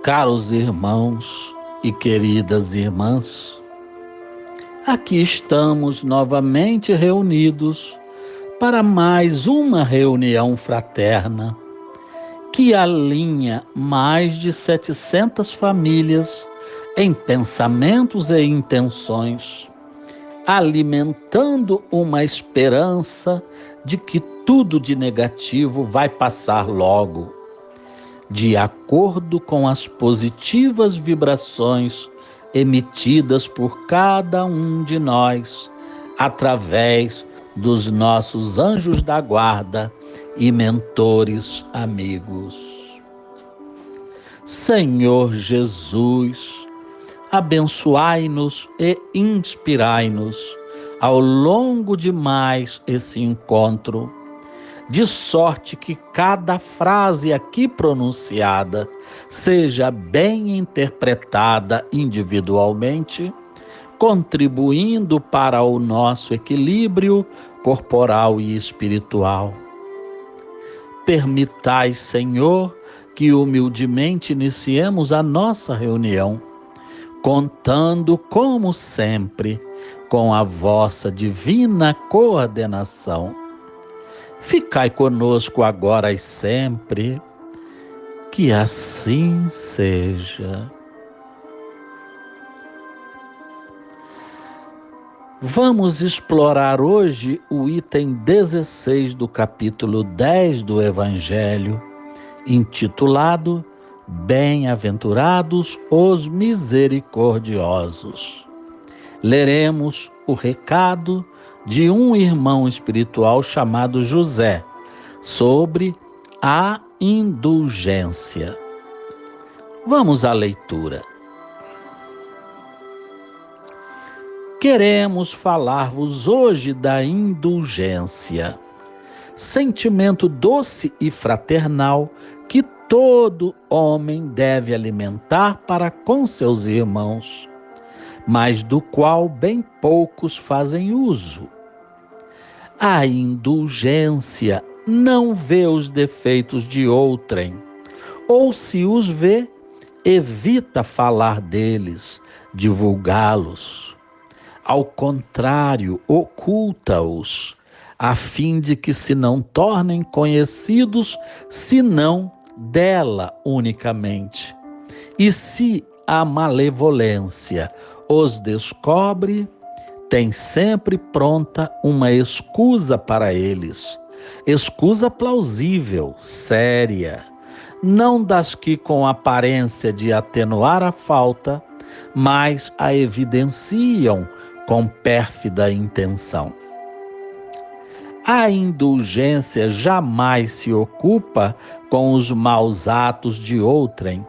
Caros irmãos e queridas irmãs, aqui estamos novamente reunidos para mais uma reunião fraterna que alinha mais de 700 famílias em pensamentos e intenções, alimentando uma esperança de que tudo de negativo vai passar logo, de acordo com as positivas vibrações emitidas por cada um de nós, através dos nossos anjos da guarda e mentores amigos. Senhor Jesus, abençoai-nos e inspirai-nos ao longo de mais esse encontro, de sorte que cada frase aqui pronunciada seja bem interpretada individualmente, contribuindo para o nosso equilíbrio corporal e espiritual. Permitai, Senhor, que humildemente iniciemos a nossa reunião, contando, como sempre, com a vossa divina coordenação. Ficai conosco agora e sempre, que assim seja. Vamos explorar hoje o item 16 do capítulo 10 do Evangelho, intitulado Bem-aventurados os misericordiosos. Leremos o recado de um irmão espiritual chamado José, sobre a indulgência. Vamos à leitura. Queremos falar-vos hoje da indulgência, sentimento doce e fraternal que todo homem deve alimentar para com seus irmãos, mas do qual bem poucos fazem uso. A indulgência não vê os defeitos de outrem, ou se os vê, evita falar deles, divulgá-los. Ao contrário, oculta-os, a fim de que se não tornem conhecidos, senão dela unicamente. E se a malevolência os descobre, tem sempre pronta uma escusa para eles, escusa plausível, séria, não das que com aparência de atenuar a falta, mas a evidenciam com pérfida intenção. A indulgência jamais se ocupa com os maus atos de outrem,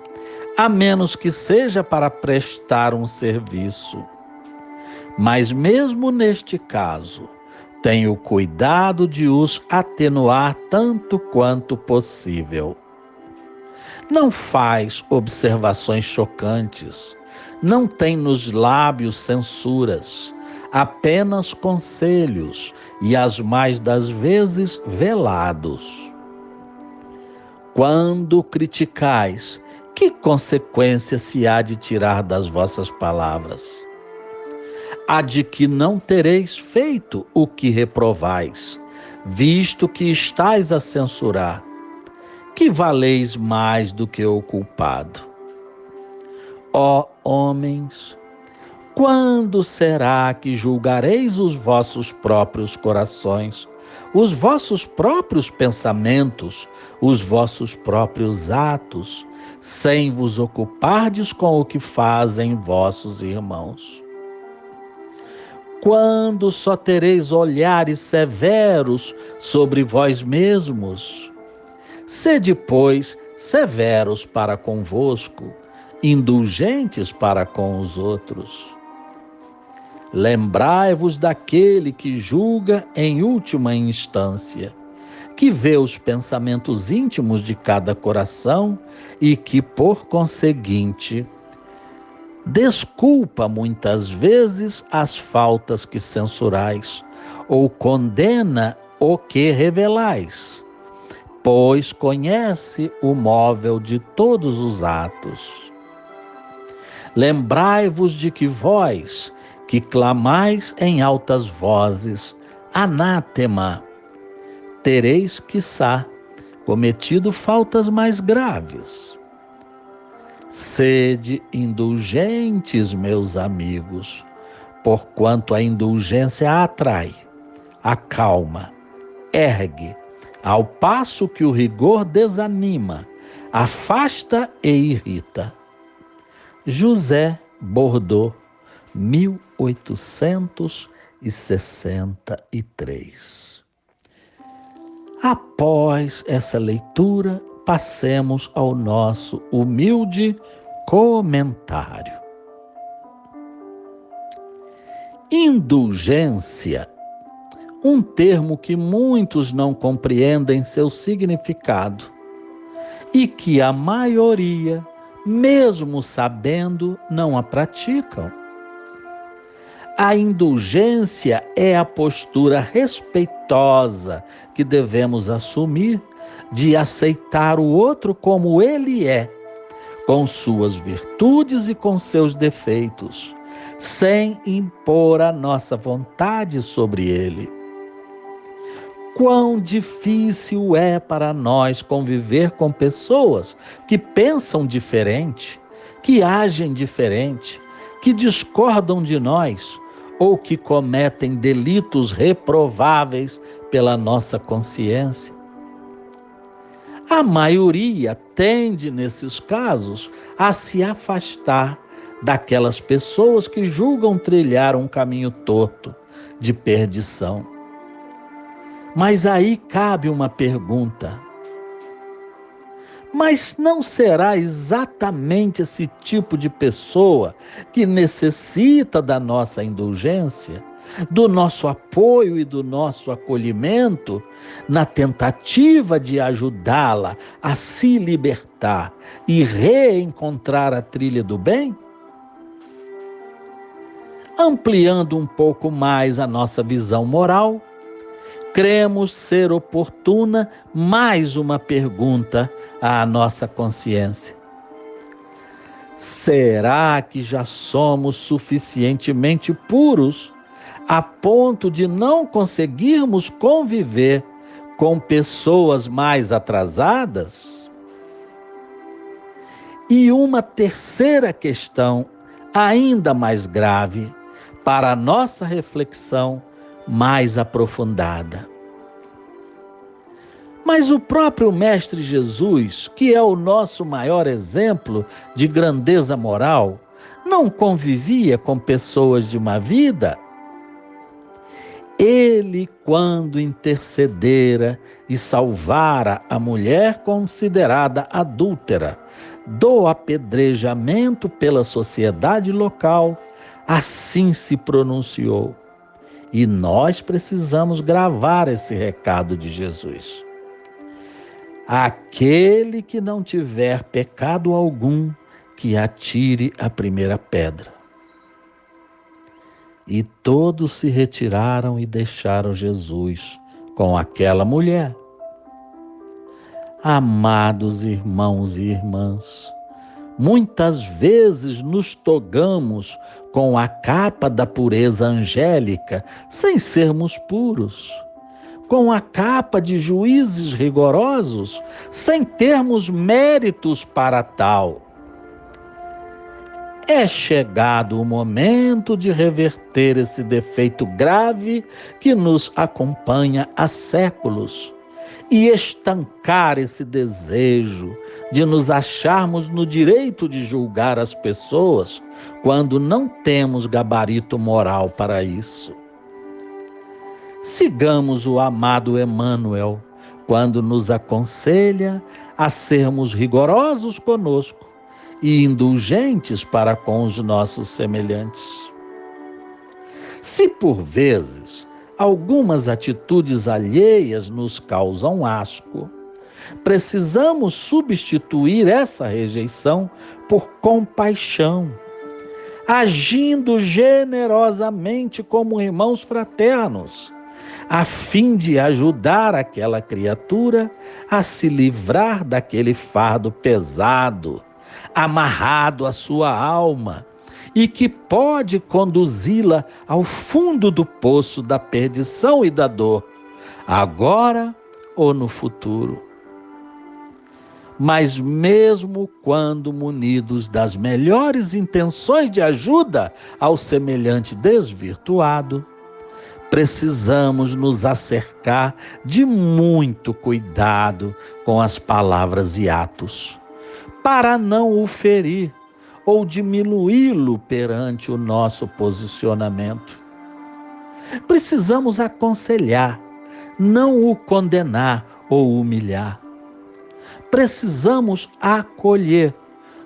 a menos que seja para prestar um serviço. Mas mesmo neste caso, tem o cuidado de os atenuar tanto quanto possível. Não faz observações chocantes, não tem nos lábios censuras, apenas conselhos e as mais das vezes velados. Quando criticais, que consequência se há de tirar das vossas palavras? A de que não tereis feito o que reprovais, visto que estais a censurar, que valeis mais do que o culpado. Ó homens, quando será que julgareis os vossos próprios corações, os vossos próprios pensamentos, os vossos próprios atos, sem vos ocupardes com o que fazem vossos irmãos? Quando só tereis olhares severos sobre vós mesmos? Sede, pois, severos para convosco, indulgentes para com os outros. Lembrai-vos daquele que julga em última instância, que vê os pensamentos íntimos de cada coração e que, por conseguinte, desculpa muitas vezes as faltas que censurais, ou condena o que revelais, pois conhece o móvel de todos os atos. Lembrai-vos de que vós, que clamais em altas vozes, anátema, tereis, quiçá, cometido faltas mais graves. Sede indulgentes, meus amigos, porquanto a indulgência atrai, acalma, ergue, ao passo que o rigor desanima, afasta e irrita. José Bordeaux, 1863. Após essa leitura, passemos ao nosso humilde comentário. Indulgência, um termo que muitos não compreendem seu significado e que a maioria, mesmo sabendo, não a praticam. A indulgência é a postura respeitosa que devemos assumir de aceitar o outro como ele é, com suas virtudes e com seus defeitos, sem impor a nossa vontade sobre ele. Quão difícil é para nós conviver com pessoas que pensam diferente, que agem diferente, que discordam de nós ou que cometem delitos reprováveis pela nossa consciência. A maioria tende, nesses casos, a se afastar daquelas pessoas que julgam trilhar um caminho torto de perdição. Mas aí cabe uma pergunta. Mas não será exatamente esse tipo de pessoa que necessita da nossa indulgência, do nosso apoio e do nosso acolhimento, na tentativa de ajudá-la a se libertar e reencontrar a trilha do bem? Ampliando um pouco mais a nossa visão moral, cremos ser oportuna mais uma pergunta à nossa consciência. Será que já somos suficientemente puros a ponto de não conseguirmos conviver com pessoas mais atrasadas? E uma terceira questão, ainda mais grave, para a nossa reflexão mais aprofundada. Mas o próprio Mestre Jesus, que é o nosso maior exemplo de grandeza moral, não convivia com pessoas de má vida? Ele, quando intercedera e salvara a mulher considerada adúltera do apedrejamento pela sociedade local, assim se pronunciou. E nós precisamos gravar esse recado de Jesus. Aquele que não tiver pecado algum, que atire a primeira pedra. E todos se retiraram e deixaram Jesus com aquela mulher. Amados irmãos e irmãs, muitas vezes nos togamos com a capa da pureza angélica, sem sermos puros, com a capa de juízes rigorosos, sem termos méritos para tal. É chegado o momento de reverter esse defeito grave que nos acompanha há séculos e estancar esse desejo de nos acharmos no direito de julgar as pessoas quando não temos gabarito moral para isso. Sigamos o amado Emmanuel quando nos aconselha a sermos rigorosos conosco e indulgentes para com os nossos semelhantes. Se por vezes algumas atitudes alheias nos causam asco, precisamos substituir essa rejeição por compaixão, agindo generosamente como irmãos fraternos, a fim de ajudar aquela criatura a se livrar daquele fardo pesado amarrado à sua alma e que pode conduzi-la ao fundo do poço da perdição e da dor, agora ou no futuro. Mas mesmo quando munidos das melhores intenções de ajuda ao semelhante desvirtuado, precisamos nos acercar de muito cuidado com as palavras e atos, para não o ferir ou diminuí-lo perante o nosso posicionamento. Precisamos aconselhar, não o condenar ou humilhar. Precisamos acolher,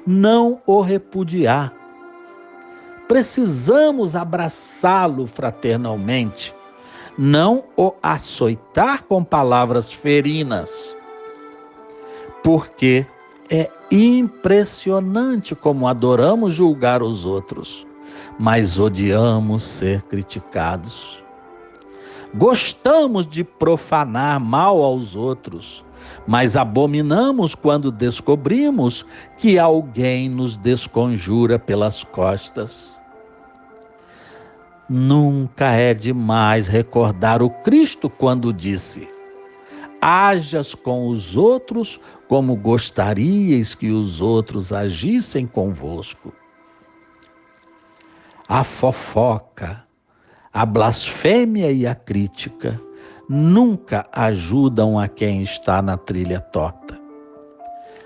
não o repudiar. Precisamos abraçá-lo fraternalmente, não o açoitar com palavras ferinas. Porque é impressionante como adoramos julgar os outros, mas odiamos ser criticados. Gostamos de profanar mal aos outros, mas abominamos quando descobrimos que alguém nos desconjura pelas costas. Nunca é demais recordar o Cristo quando disse: hajas com os outros como gostaríeis que os outros agissem convosco. A fofoca, a blasfêmia e a crítica nunca ajudam a quem está na trilha torta.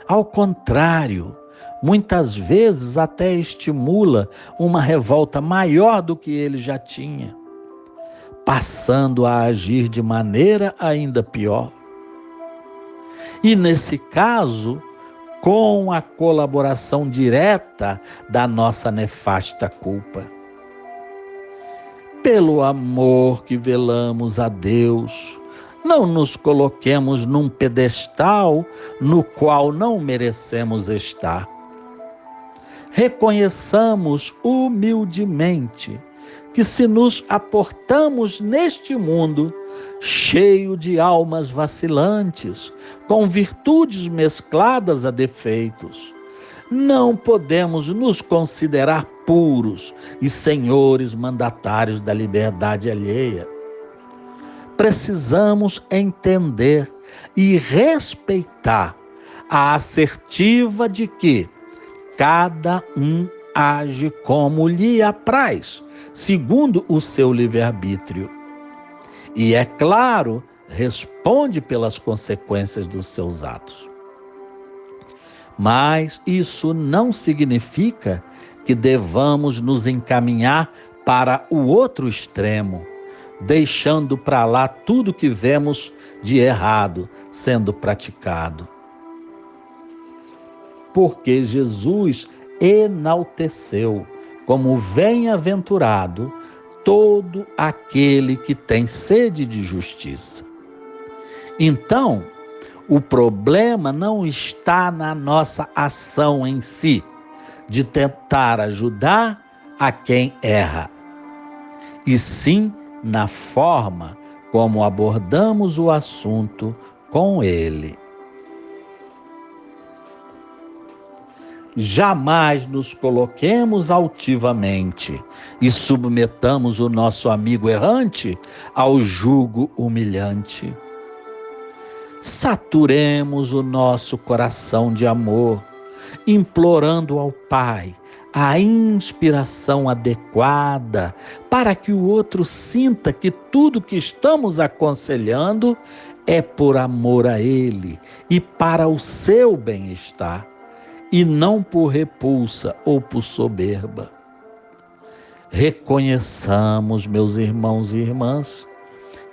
Ao contrário, muitas vezes até estimula uma revolta maior do que ele já tinha, passando a agir de maneira ainda pior. E nesse caso, com a colaboração direta da nossa nefasta culpa. Pelo amor que velamos a Deus, não nos coloquemos num pedestal no qual não merecemos estar. Reconheçamos humildemente que se nos aportamos neste mundo cheio de almas vacilantes, com virtudes mescladas a defeitos, não podemos nos considerar puros e senhores mandatários da liberdade alheia. Precisamos entender e respeitar a assertiva de que cada um age como lhe apraz, segundo o seu livre-arbítrio. E, é claro, responde pelas consequências dos seus atos. Mas isso não significa que devamos nos encaminhar para o outro extremo, deixando para lá tudo que vemos de errado sendo praticado. Porque Jesus enalteceu como bem-aventurado todo aquele que tem sede de justiça. Então, o problema não está na nossa ação em si, de tentar ajudar a quem erra, e sim na forma como abordamos o assunto com ele. Jamais nos coloquemos altivamente e submetamos o nosso amigo errante ao jugo humilhante. Saturemos o nosso coração de amor, implorando ao Pai a inspiração adequada para que o outro sinta que tudo que estamos aconselhando é por amor a Ele e para o seu bem-estar, e não por repulsa ou por soberba. Reconheçamos, meus irmãos e irmãs,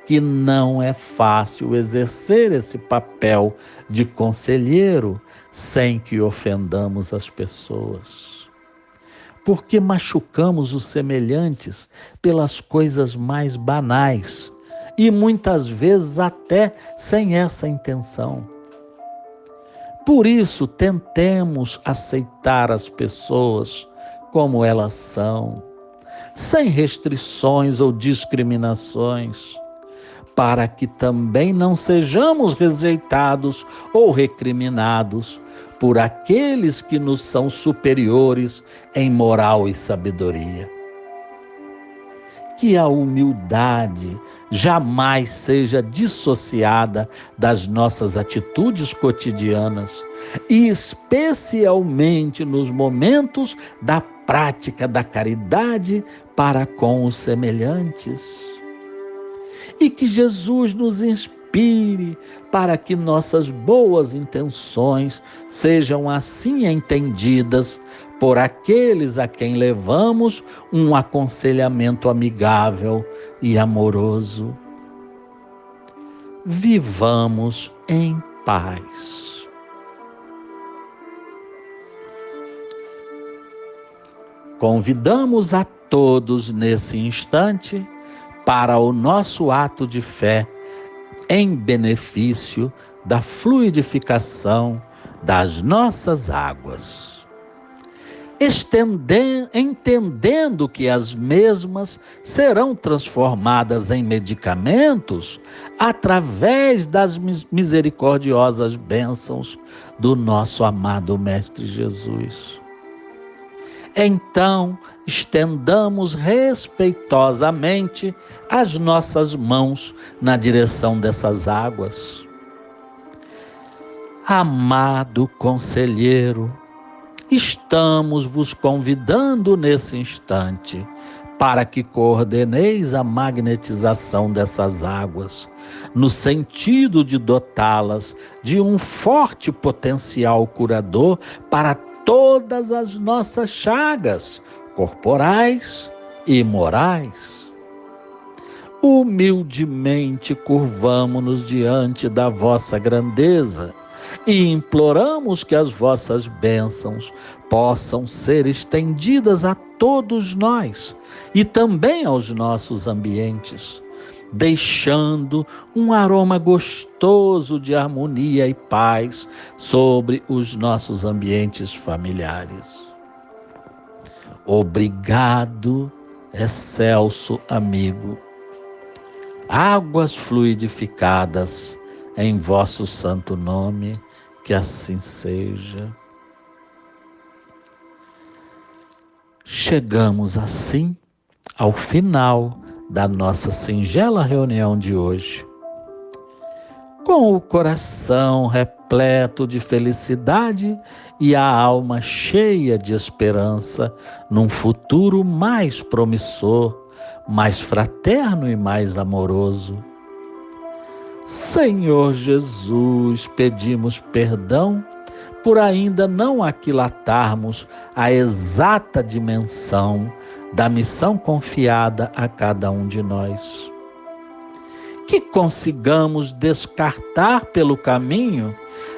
que não é fácil exercer esse papel de conselheiro sem que ofendamos as pessoas. Porque machucamos os semelhantes pelas coisas mais banais e muitas vezes até sem essa intenção. Por isso, tentemos aceitar as pessoas como elas são, sem restrições ou discriminações, para que também não sejamos rejeitados ou recriminados por aqueles que nos são superiores em moral e sabedoria. Que a humildade jamais seja dissociada das nossas atitudes cotidianas, e especialmente nos momentos da prática da caridade para com os semelhantes. E que Jesus nos inspire para que nossas boas intenções sejam assim entendidas por aqueles a quem levamos um aconselhamento amigável e amoroso. Vivamos em paz. Convidamos a todos nesse instante para o nosso ato de fé em benefício da fluidificação das nossas águas. Entendendo que as mesmas serão transformadas em medicamentos através das misericordiosas bênçãos do nosso amado Mestre Jesus. Então, estendamos respeitosamente as nossas mãos na direção dessas águas. Amado conselheiro, estamos vos convidando nesse instante para que coordeneis a magnetização dessas águas, no sentido de dotá-las de um forte potencial curador para todas as nossas chagas corporais e morais. Humildemente curvamo-nos diante da vossa grandeza e imploramos que as vossas bênçãos possam ser estendidas a todos nós e também aos nossos ambientes, deixando um aroma gostoso de harmonia e paz sobre os nossos ambientes familiares. Obrigado, excelso amigo. Águas fluidificadas em vosso santo nome, que assim seja. Chegamos assim ao final da nossa singela reunião de hoje, com o coração repleto de felicidade e a alma cheia de esperança num futuro mais promissor, mais fraterno e mais amoroso. Senhor Jesus, pedimos perdão por ainda não aquilatarmos a exata dimensão da missão confiada a cada um de nós. Que consigamos descartar pelo caminho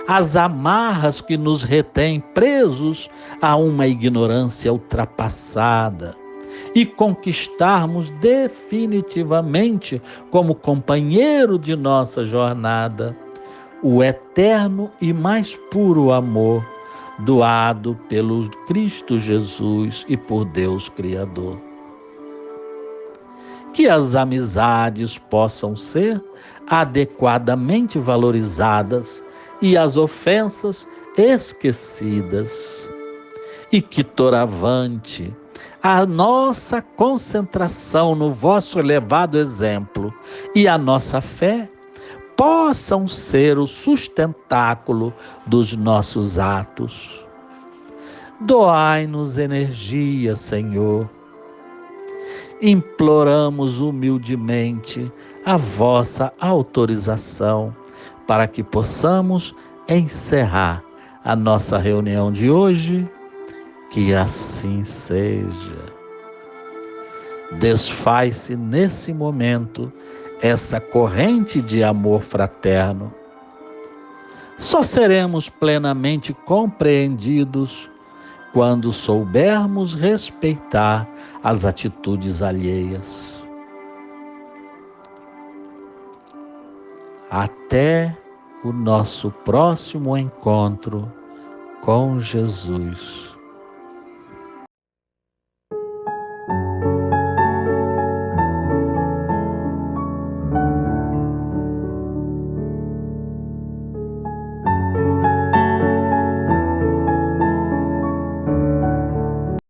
as amarras que nos retêm presos a uma ignorância ultrapassada e conquistarmos definitivamente, como companheiro de nossa jornada, o eterno e mais puro amor doado pelo Cristo Jesus e por Deus Criador. Que as amizades possam ser adequadamente valorizadas e as ofensas esquecidas. E que, doravante, a nossa concentração no vosso elevado exemplo e a nossa fé possam ser o sustentáculo dos nossos atos. Doai-nos energia, Senhor. Imploramos humildemente a vossa autorização para que possamos encerrar a nossa reunião de hoje. Que assim seja. Desfaz-se nesse momento essa corrente de amor fraterno. Só seremos plenamente compreendidos quando soubermos respeitar as atitudes alheias. Até o nosso próximo encontro com Jesus.